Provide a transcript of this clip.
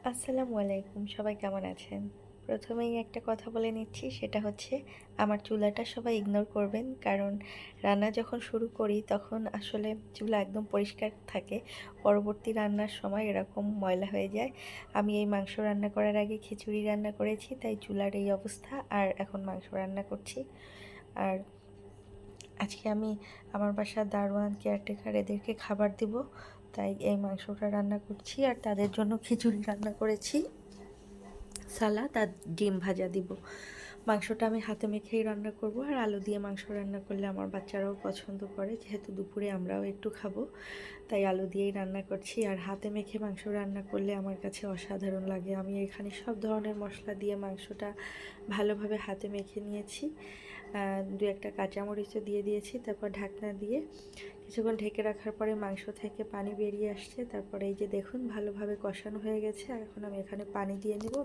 আসসালামু আলাইকুম, সবাই কেমন আছেন? প্রথমেই একটা কথা বলে নিচ্ছি, সেটা হচ্ছে আমার চুলাটা সবাই ইগনোর করবেন। কারণ রান্না যখন শুরু করি তখন আসলে চুলা একদম পরিষ্কার থাকে। পরবর্তী রান্নার সময় এরকম ময়লা হয়ে যায়। আমি এই মাংস রান্না করার আগে খিচুড়ি রান্না করেছি, তাই চুলার এই অবস্থা। আর এখন মাংস রান্না করছি। আর আজকে আমি আমার বাসার দারোয়ান, কেয়ারটেকার এদেরকে খাবার দিব, তাই এই মাংসটা রান্না করছি। আর তাদের জন্য খিচুড়ি রান্না করেছি, সালাদ আর ডিম ভাজা দিব। মাংসটা আমি হাতে মেখেই রান্না করব। আর আলু দিয়ে মাংস রান্না করলে আমার বাচ্চারাও পছন্দ করে, যেহেতু দুপুরে আমরাও একটু খাবো, তাই আলু দিয়েই রান্না করছি। আর হাতে মেখে মাংস রান্না করলে আমার কাছে অসাধারণ লাগে। আমি এখানে সব ধরনের মশলা দিয়ে মাংসটা ভালোভাবে হাতে মেখে নিয়েছি। দু একটা কাঁচামরিচও দিয়ে দিয়েছি। তারপর ঢাকনা দিয়ে কিছুক্ষণ ঢেকে রাখার পরে মাংস থেকে পানি বেরিয়ে আসছে। তারপরে এই যে দেখুন, ভালোভাবে কষানো হয়ে গেছে। আর এখন আমি এখানে পানি দিয়ে নেব।